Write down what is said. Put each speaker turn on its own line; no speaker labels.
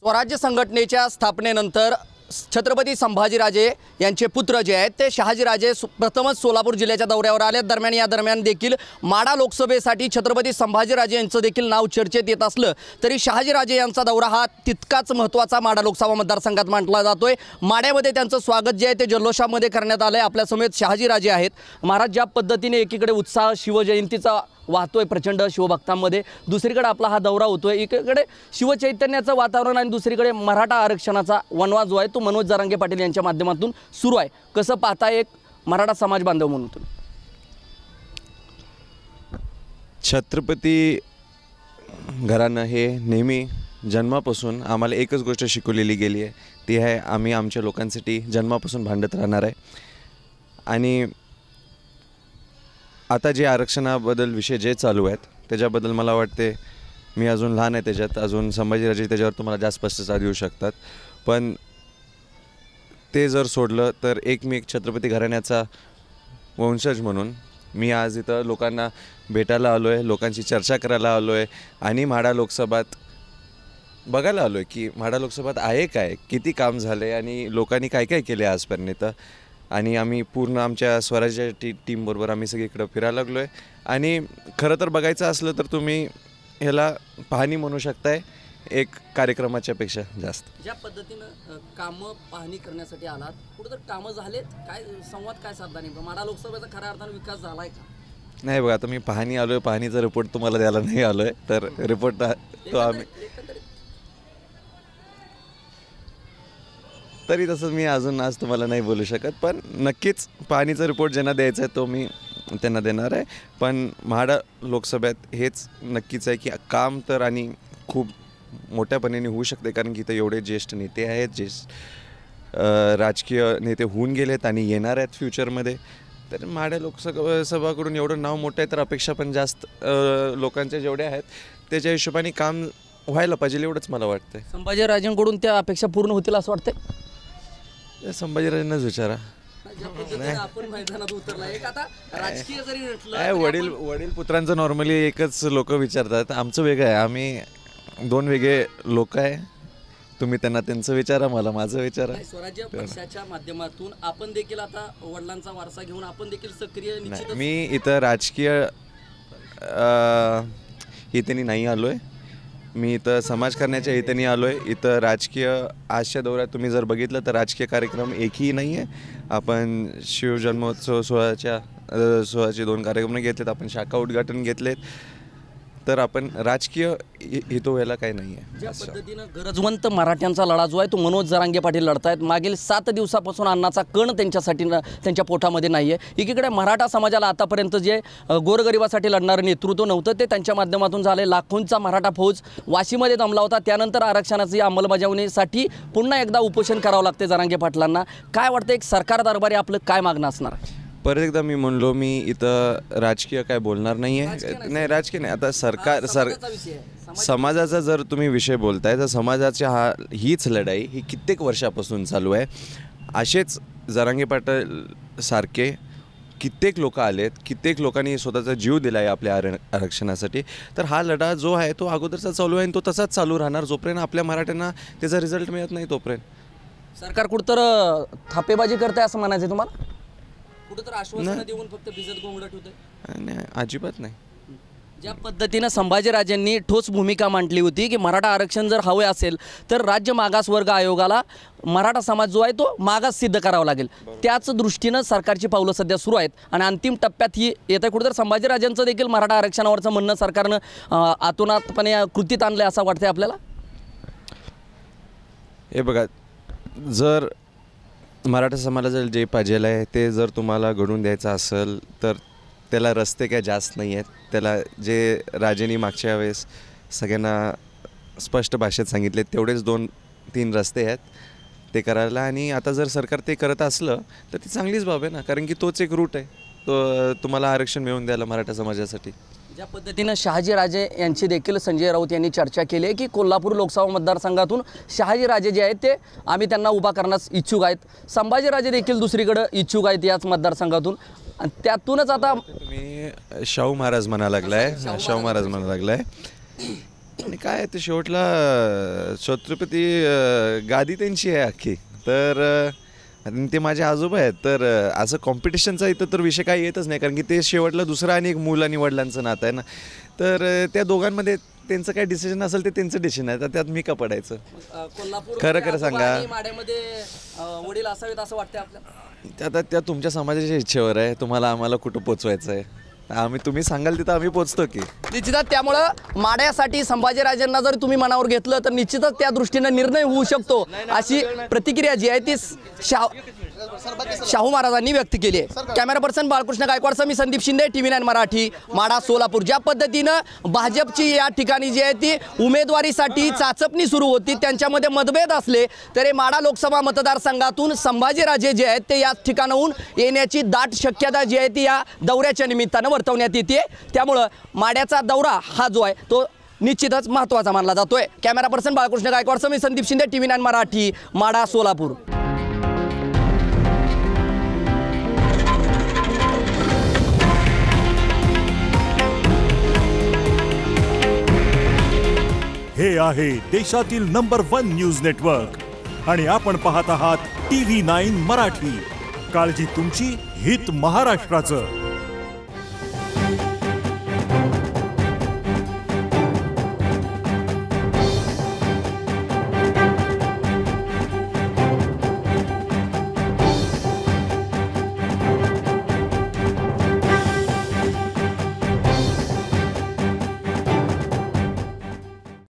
स्वराज्य संघटनेच्या स्थापनेनंतर छत्रपती संभाजीराजे यांचे पुत्र जे आहेत ते शहाजीराजे प्रथमच सोलापूर जिल्ह्याच्या दौऱ्यावर आले. दरम्यान देखील माढा लोकसभेसाठी छत्रपती संभाजीराजे यांचं देखील नाव चर्चेत येत असलं तरी शहाजीराजे यांचा दौरा हा तितकाच महत्त्वाचा माढा लोकसभा मतदारसंघात मानला जातोय. माढ्यामध्ये त्यांचं स्वागत जे आहे ते जल्लोषामध्ये करण्यात आलं आहे. आपल्यासमवेत शहाजीराजे आहेत. महाराज, ज्या पद्धतीने एकीकडे उत्साह शिवजयंतीचा वाहतोय प्रचंड शिवभक्तांमध्ये, दुसरीकडे आपला हा दौरा होतोय, एकीकडे शिवचैतन्याचं वातावरण आणि दुसरीकडे मराठा आरक्षणाचा वनवा जो आहे तो मनोज जरांगे पाटील यांच्या माध्यमातून सुरू आहे. कसं पाहताय एक मराठा समाज बांधव म्हणून तुम्ही?
छत्रपती घराणं हे नेहमी जन्मापासून आम्हाला एकच गोष्ट शिकवलेली गेली आहे, ती आहे आम्ही आमच्या लोकांसाठी जन्मापासून भांडत राहणार आहे. आणि आता जे आरक्षणाबद्दल विषय जे चालू आहेत त्याच्याबद्दल मला वाटते, मी अजून लहान आहे, त्याच्यात अजून संभाजीराजे त्याच्यावर तुम्हाला जास्त स्पष्टता देऊ शकतात. पण ते जर सोडलं तर मी एक छत्रपती घराण्याचा वंशज म्हणून मी आज इथं लोकांना भेटायला आलो आहे, लोकांची चर्चा करायला आलो आहे आणि माढा लोकसभात बघायला आलो आहे की माढा लोकसभात आहे काय, किती काम झालं आहे आणि लोकांनी काय काय केले आजपर्यंत. आणि आम्ही पूर्ण आमच्या स्वराज्य टीमबरोबर आम्ही सगळीकडं फिरायला लागलो आहे. आणि खरं तर बघायचं असलं तर तुम्ही ह्याला पाहणी म्हणू शकताय एक कार्यक्रमाच्या पेक्षा जास्त.
ज्या पद्धतीनं कामं पाहणी करण्यासाठी आलात, कुठं तर कामं झालेत, काय संवाद काय साधला नाही? माढा लोकसभेचा खऱ्या अर्थानं विकास झाला आहे का?
नाही बघा, आता मी पाहणी आलो आहे, पाहणीचा रिपोर्ट तुम्हाला द्यायला नाही आलो आहे, तर रिपोर्ट तो आम्ही तरी तसं मी अजून आज तुम्हाला नाही बोलू शकत. पण नक्कीच पाहणीचा रिपोर्ट ज्यांना द्यायचा आहे तो मी त्यांना देणार आहे. पण माढा लोकसभेत हेच नक्कीच आहे की काम तर आणि खूप मोठ्यापणाने होऊ शकते, कारण की इथं एवढे ज्येष्ठ नेते आहेत, राजकीय नेते होऊन गेलेत आणि येणार आहेत फ्युचरमध्ये. तर माढा लोकसभाकडून एवढं नाव मोठं आहे, तर अपेक्षा पण जास्त लोकांच्या जेवढ्या आहेत त्याच्या हिशोबाने काम व्हायला पाहिजे एवढंच मला वाटतं.
संभाजीराजेंकडून त्या अपेक्षा पूर्ण होतील असं वाटतंय?
संभाजीराजेंनाच विचारा. वडील पुत्रांचं नॉर्मली एकच लोक विचारतात, आमचं वेगळं आहे, आम्ही दोन वेगळे लोक आहे. तुम्ही त्यांना त्यांचं विचारा, मला माझं विचारा.
स्वराज्य पक्षाच्या माध्यमातून आपण देखील आता वडिलांचा वारसा घेऊन आपण देखील सक्रिय
मी इथं राजकीय हेतुनी नाही आलो आहे, मी इथं समाज करण्याच्या हेतुनी आलो आहे. इथं राजकीय आजच्या दौऱ्यात तुम्ही जर बघितलं तर राजकीय कार्यक्रम एकही नाही आहे. आपण शिवजन्मोत्सव सोहळ्याचे 2 कार्यक्रम घेतलेत, आपण शाखा उद्घाटन घेतलेत, तर आपण राजकीय हेतू व्हायला काही नाही आहे.
ज्या पद्धतीनं गरजवंत मराठ्यांचा लढा जो आहे तो मनोज जरांगे पाटील लढतायत. मागील 7 दिवसापासून अन्नाचा कण त्यांच्यासाठी त्यांच्या पोटामध्ये नाही आहे. एकीकडे मराठा समाजाला आतापर्यंत जे गोरगरिबासाठी लढणारं नेतृत्व नव्हतं ते त्यांच्या माध्यमातून झाले. लाखोंचा मराठा फौज वाशीमध्ये दमला होता. त्यानंतर आरक्षणाची अंमलबजावणीसाठी पुन्हा एकदा उपोषण करावं लागते जरांगे पाटलांना. काय वाटतं, एक सरकार दरबारी आपलं काय मागणं असणार?
परत एकदा मी म्हणलो, मी इथं राजकीय काय बोलणार नाही आहे. नाही, राजकीय नाही. आता समाजाचा जर तुम्ही विषय बोलताय तर समाजाच्या हीच लढाई ही कित्येक वर्षापासून चालू आहे. असेच जरांगे पाटील सारखे कित्येक लोक आलेत, कित्येक लोकांनी स्वतःचा जीव दिला आहे आपल्या आरक्षणासाठी. तर हा लढा जो आहे तो अगोदरचा चालू आहे आणि तो तसाच चालू राहणार जोपर्यंत आपल्या मराठ्यांना त्याचा रिझल्ट मिळत नाही तोपर्यंत.
सरकार कुठंतर थापेबाजी करते असं म्हणायचं तुम्हाला? कुठंतर आश्वासन देऊन फक्त भिजत गोंगडा ठेवतंय?
नाही, अजिबात नाही.
ज्या पद्धतीनं संभाजीराजेंनी ठोस भूमिका मांडली होती की मराठा आरक्षण जर हवे असेल तर राज्य मागासवर्ग आयोगाला मराठा समाज जो आहे तो मागास सिद्ध करावा लागेल. त्याच दृष्टीनं सरकारची पावलं सध्या सुरू आहेत आणि अंतिम टप्प्यात ही येत्या कुठंतर संभाजीराजेंचं देखील मराठा आरक्षणावरचं म्हणणं सरकारनं आतोनातपणे कृतीत आणलं असं वाटतंय आपल्याला?
हे बघा, जर मराठा समाजाला जे पाहिजे आहे ते जर तुम्हाला घडून द्यायचं असेल तर त्याला रस्ते काय जास्त नाही आहेत. त्याला जे राजेंनी मागच्या वेळेस सगळ्यांना स्पष्ट भाषेत सांगितले तेवढेच 2-3 रस्ते आहेत ते करायला. आणि आता जर सरकार ते करत असलं तर ती चांगलीच बाब आहे ना, कारण की तोच एक रूट आहे तो तुम्हाला आरक्षण मिळवून द्यायला मराठा समाजासाठी.
ज्या पद्धतीनं शहाजीराजे यांची देखील संजय राऊत यांनी चर्चा केली आहे की कोल्हापूर लोकसभा मतदारसंघातून शहाजीराजे जे आहेत ते आम्ही त्यांना उभा करण्यास इच्छुक आहेत. संभाजीराजे देखील दुसरीकडे इच्छुक आहेत याच मतदारसंघातून. आणि त्यातूनच आता
तुम्ही शाहू महाराज म्हणा लागलाय, शाहू महाराज म्हणा लागलाय. आणि काय ते शेवटला छत्रपती गादी त्यांची आहे अख्खी, तर आणि ते माझे आजोबा आहेत, तर असं कॉम्पिटिशनचा इथं तर विषय काही येतच नाही, कारण की ते शेवटला दुसरा आणि एक मूल आणि वडिलांचं नातं आहे ना. तर त्या दोघांमध्ये त्यांचं काय डिसिजन असेल ते त्यांचं डिसिजन आहे, तर त्यात मी का पडायचं. खरं सांगा.
माड्यामध्ये वडील असावेत असं वाटतं आपल्याला.
आता त्या तुमच्या समाजाच्या इच्छेवर आहे, तुम्हाला आम्हाला कुठं पोचवायचं आहे. तुम्ही सांगाल तिथं आम्ही पोचतो की.
निश्चितच त्यामुळं माड्यासाठी संभाजीराजेंना जर तुम्ही मनावर घेतलं तर निश्चितच त्या दृष्टीने निर्णय होऊ शकतो, अशी प्रतिक्रिया जी आहे ती शाहू महाराजांनी व्यक्त केली आहे. कॅमेरा पर्सन बाळकृष्ण गायकवाड, मी संदीप शिंदे, TV9 मराठी, माडा, सोलापूर. ज्या पद्धतीनं भाजपची या ठिकाणी जी आहे ती उमेदवारीसाठी चाचपणी सुरू होती, त्यांच्यामध्ये मतभेद असले तरी माडा लोकसभा मतदारसंघातून संभाजीराजे जे आहेत ते या ठिकाणाहून येण्याची दाट शक्यता जी आहे ती या दौऱ्याच्या निमित्तानं वर्तवण्यात येते. त्यामुळं माड्याचा दौरा हा जो आहे तो निश्चितच महत्त्वाचा मानला जातोय. कॅमेरा पर्सन बाळकृष्ण गायकवाड, मी संदीप शिंदे, TV9 मराठी, माडा, सोलापूर.
हे आहे देशातील नंबर 1 न्यूज नेटवर्क आणि आपण पाहत आहात TV9 मराठी. काळजी तुमची, हित महाराष्ट्राचं.